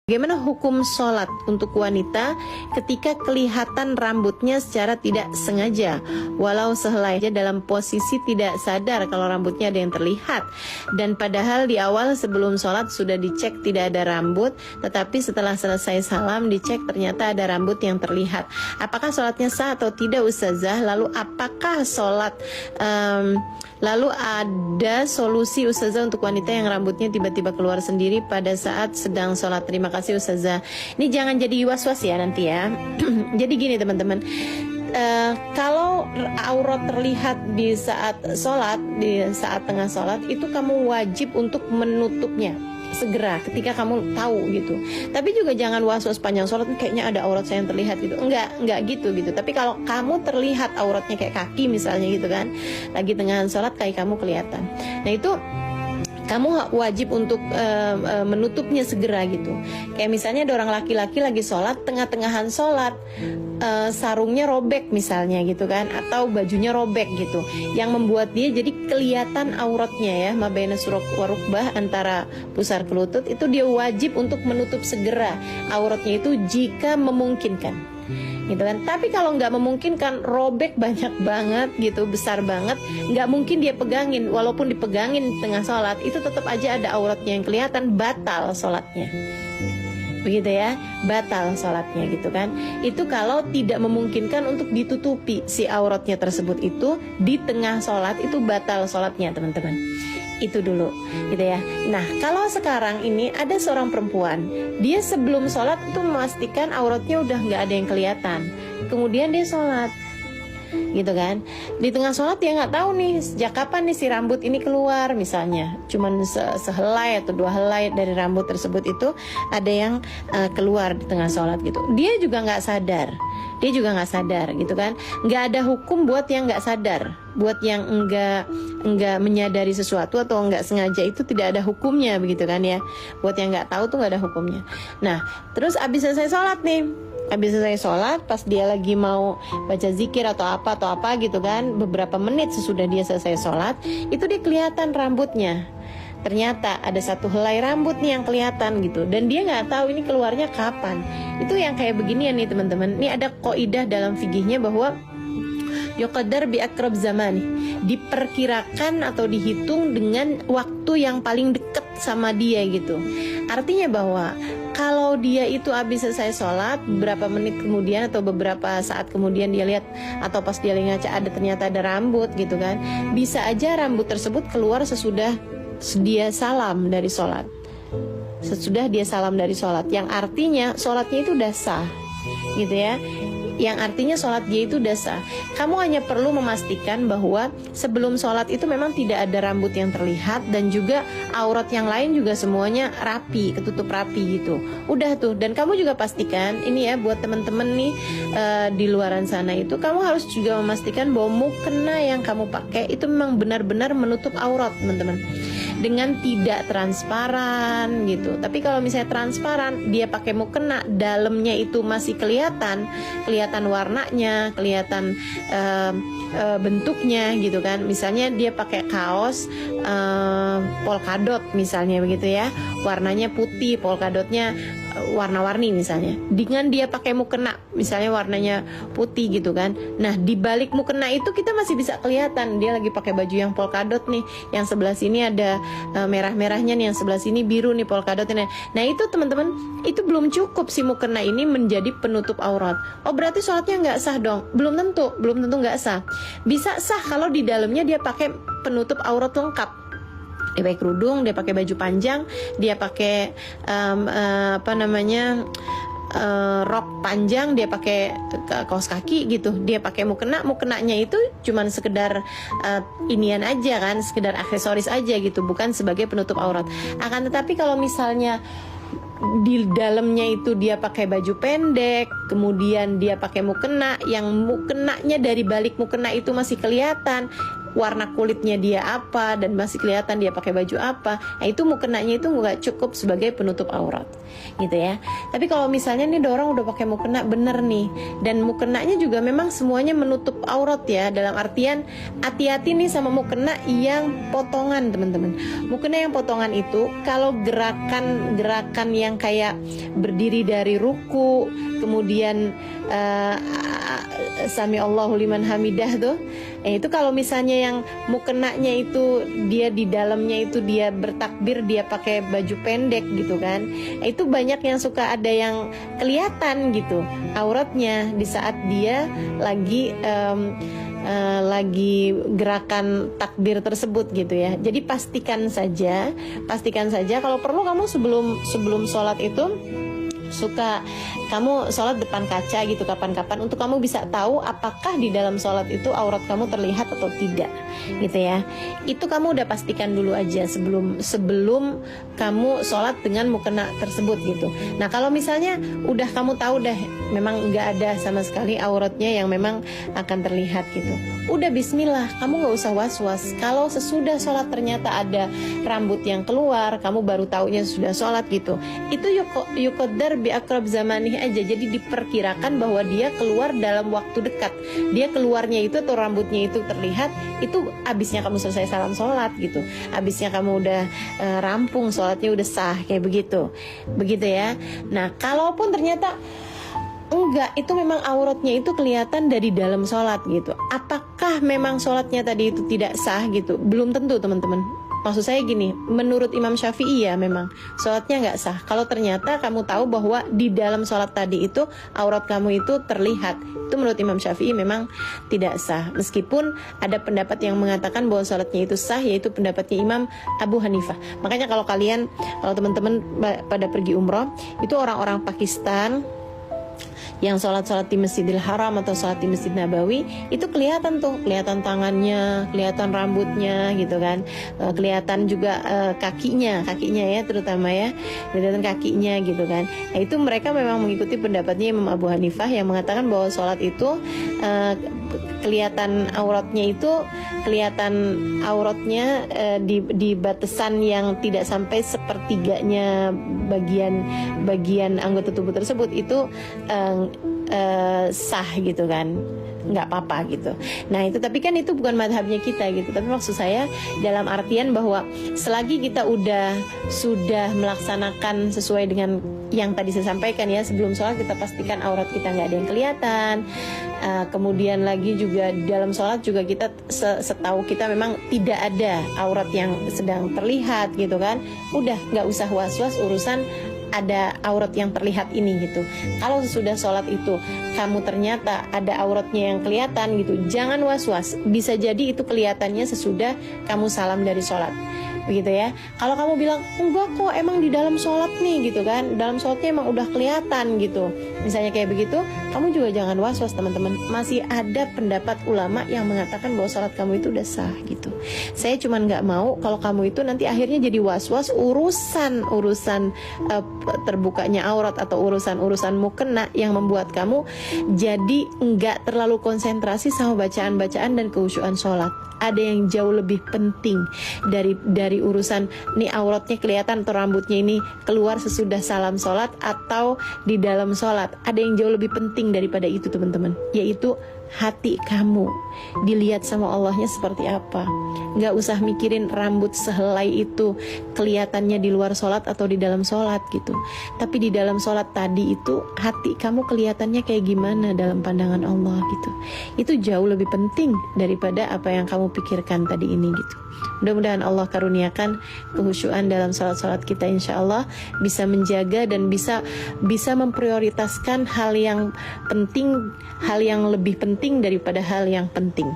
Bagaimana hukum sholat untuk wanita ketika kelihatan rambutnya secara tidak sengaja, walau sehelai dalam posisi tidak sadar kalau rambutnya ada yang terlihat, dan padahal di awal sebelum sholat sudah dicek tidak ada rambut, tetapi setelah selesai salam dicek ternyata ada rambut yang terlihat. Apakah sholatnya sah atau tidak, Ustazah? Lalu apakah sholat lalu ada solusi, Ustazah, untuk wanita yang rambutnya tiba-tiba keluar sendiri pada saat sedang sholat? Terima kasih, Ustazah. Ini jangan jadi was-was ya nanti ya. Jadi gini teman-teman, kalau aurat terlihat di saat sholat, di saat tengah sholat, itu kamu wajib untuk menutupnya segera ketika kamu tahu gitu. Tapi juga jangan was-was panjang sholat, kayaknya ada aurat saya yang terlihat gitu. Enggak gitu. Tapi kalau kamu terlihat auratnya kayak kaki misalnya gitu kan, lagi tengah sholat kaki kamu kelihatan, nah itu kamu wajib untuk menutupnya segera gitu. Kayak misalnya ada orang laki-laki lagi sholat, tengah-tengahan sholat, sarungnya robek misalnya gitu kan, atau bajunya robek gitu, yang membuat dia jadi kelihatan auratnya ya, mabaina suruk warukbah, antara pusar ke lutut, itu dia wajib untuk menutup segera auratnya itu jika memungkinkan gitu kan. Tapi kalau nggak memungkinkan, robek banyak banget gitu, besar banget, nggak mungkin dia pegangin. Walaupun dipegangin tengah sholat, itu tetap aja ada auratnya yang kelihatan, batal sholatnya. Begitu ya, batal sholatnya gitu kan. Itu kalau tidak memungkinkan untuk ditutupi si auratnya tersebut itu di tengah sholat, itu batal sholatnya teman-teman. Itu dulu gitu ya. Nah kalau sekarang ini ada seorang perempuan, dia sebelum sholat itu memastikan auratnya udah nggak ada yang kelihatan, kemudian dia sholat gitu kan. Di tengah sholat dia nggak tahu nih sejak kapan nih si rambut ini keluar, misalnya cuman sehelai atau 2 helai dari rambut tersebut itu ada yang keluar di tengah sholat gitu. Dia juga nggak sadar gitu kan. Nggak ada hukum buat yang nggak sadar, buat yang enggak menyadari sesuatu atau enggak sengaja, itu tidak ada hukumnya begitu kan ya. Buat yang nggak tahu tuh nggak ada hukumnya. Nah terus abis selesai sholat nih, habis selesai sholat, pas dia lagi mau baca zikir atau apa gitu kan, beberapa menit sesudah dia selesai sholat, itu dia kelihatan rambutnya. Ternyata ada 1 helai rambut nih yang kelihatan gitu, dan dia nggak tahu ini keluarnya kapan. Itu yang kayak beginian nih teman-teman. Ini ada kaidah dalam fikihnya bahwa yuqaddar bi aqrab zamani, diperkirakan atau dihitung dengan waktu yang paling dekat sama dia gitu. Artinya bahwa kalau dia itu habis selesai sholat, beberapa menit kemudian atau beberapa saat kemudian dia lihat, atau pas dia ngaca ternyata ada rambut gitu kan, bisa aja rambut tersebut keluar sesudah dia salam dari sholat, yang artinya sholatnya itu udah sah gitu ya. Yang artinya sholat dia itu udah sah. Kamu hanya perlu memastikan bahwa sebelum sholat itu memang tidak ada rambut yang terlihat, dan juga aurat yang lain juga semuanya rapi, ketutup rapi gitu. Udah tuh. Dan kamu juga pastikan, ini ya buat temen-temen nih di luaran sana itu, kamu harus juga memastikan bahwa mukena yang kamu pakai itu memang benar-benar menutup aurat teman-teman, dengan tidak transparan gitu. Tapi kalau misalnya transparan, dia pakai mukena, dalamnya itu masih kelihatan warnanya, kelihatan bentuknya gitu kan. Misalnya dia pakai kaos polkadot misalnya begitu ya, warnanya putih, polkadotnya warna-warni misalnya, dengan dia pakai mukena misalnya warnanya putih gitu kan. Nah di balik mukena itu kita masih bisa kelihatan dia lagi pakai baju yang polkadot nih, yang sebelah sini ada merah-merahnya nih, yang sebelah sini biru nih polkadotnya. Nah itu teman-teman, itu belum cukup si mukena ini menjadi penutup aurat. Oh berarti sholatnya nggak sah dong? Belum tentu nggak sah. Bisa sah kalau di dalamnya dia pakai penutup aurat lengkap. Dia pakai kerudung, dia pakai baju panjang, dia pakai rok panjang, dia pakai kaos kaki gitu, dia pakai mukenanya itu cuman sekedar inian aja kan, sekedar aksesoris aja gitu, bukan sebagai penutup aurat. Akan tetapi kalau misalnya di dalamnya itu dia pakai baju pendek, kemudian dia pakai mukena, yang mukenanya dari balik mukena itu masih kelihatan, warna kulitnya dia apa dan masih kelihatan dia pakai baju apa, nah itu mukenanya itu nggak cukup sebagai penutup aurat gitu ya. Tapi kalau misalnya nih orang udah pakai mukena bener nih, dan mukenanya juga memang semuanya menutup aurat ya, dalam artian hati-hati nih sama mukena yang potongan teman-teman. Mukena yang potongan itu kalau gerakan yang kayak berdiri dari ruku, kemudian sami Allahu liman hamidah tuh, itu kalau misalnya yang mukenanya itu dia di dalamnya itu dia bertakbir, dia pakai baju pendek gitu kan, itu banyak yang suka ada yang kelihatan gitu auratnya di saat dia lagi gerakan takbir tersebut gitu ya. Jadi pastikan saja kalau perlu kamu sebelum sholat itu suka kamu sholat depan kaca gitu kapan-kapan, untuk kamu bisa tahu apakah di dalam sholat itu aurat kamu terlihat atau tidak gitu ya. Itu kamu udah pastikan dulu aja sebelum kamu sholat dengan mukena tersebut gitu. Nah kalau misalnya udah kamu tahu dah memang nggak ada sama sekali auratnya yang memang akan terlihat gitu, udah bismillah, kamu nggak usah was-was. Kalau sesudah sholat ternyata ada rambut yang keluar, kamu baru taunya sudah sholat gitu, itu yuqaddar bi akrab zamanih aja. Jadi diperkirakan bahwa dia keluar dalam waktu dekat. Dia keluarnya itu atau rambutnya itu terlihat itu abisnya kamu selesai salam sholat gitu, abisnya kamu udah rampung sholatnya udah sah kayak begitu ya. Nah kalaupun ternyata enggak, itu memang auratnya itu kelihatan dari dalam sholat gitu, apakah memang sholatnya tadi itu tidak sah gitu? Belum tentu teman-teman. Maksud saya gini, menurut Imam Syafi'i ya memang sholatnya nggak sah kalau ternyata kamu tahu bahwa di dalam sholat tadi itu aurat kamu itu terlihat. Itu menurut Imam Syafi'i memang tidak sah, meskipun ada pendapat yang mengatakan bahwa sholatnya itu sah, yaitu pendapatnya Imam Abu Hanifah. Makanya kalau teman-teman pada pergi umroh, itu orang-orang Pakistan yang sholat di Masjidil Haram atau sholat di Masjid Nabawi, itu kelihatan tangannya, kelihatan rambutnya gitu kan, kelihatan juga kakinya ya terutama ya, kelihatan kakinya gitu kan. Nah itu mereka memang mengikuti pendapatnya Imam Abu Hanifah yang mengatakan bahwa sholat itu kelihatan auratnya di batasan yang tidak sampai sepertiganya bagian anggota tubuh tersebut itu sah gitu kan, nggak apa-apa gitu. Nah itu, tapi kan itu bukan madhabnya kita gitu. Tapi maksud saya dalam artian bahwa selagi kita sudah melaksanakan sesuai dengan yang tadi saya sampaikan ya, sebelum sholat kita pastikan aurat kita nggak ada yang kelihatan. Kemudian lagi juga dalam sholat juga kita setahu kita memang tidak ada aurat yang sedang terlihat gitu kan. Udah nggak usah was-was urusan ada aurat yang terlihat ini gitu. Kalau sesudah sholat itu kamu ternyata ada auratnya yang kelihatan gitu, jangan was-was. Bisa jadi itu kelihatannya sesudah kamu salam dari sholat begitu ya. Kalau kamu bilang enggak kok, emang di dalam sholat nih gitu kan, dalam sholatnya emang udah kelihatan gitu, misalnya kayak begitu, kamu juga jangan was-was teman-teman. Masih ada pendapat ulama yang mengatakan bahwa sholat kamu itu udah sah gitu. Saya cuman nggak mau kalau kamu itu nanti akhirnya jadi was-was urusan terbukanya aurat atau urusan mukena yang membuat kamu jadi nggak terlalu konsentrasi sama bacaan-bacaan dan kekhusyuan sholat. Ada yang jauh lebih penting dari urusan nih auratnya kelihatan atau rambutnya ini keluar sesudah salam sholat atau di dalam sholat. Ada yang jauh lebih penting daripada itu teman-teman, yaitu hati kamu dilihat sama Allahnya seperti apa. Nggak usah mikirin rambut sehelai itu kelihatannya di luar sholat atau di dalam sholat gitu, tapi di dalam sholat tadi itu hati kamu kelihatannya kayak gimana dalam pandangan Allah gitu. Itu jauh lebih penting daripada apa yang kamu pikirkan tadi ini gitu. Mudah-mudahan Allah karuniakan kehusyuan dalam sholat-sholat kita, insya Allah bisa menjaga dan bisa memprioritaskan hal yang penting, hal yang lebih penting daripada hal yang penting.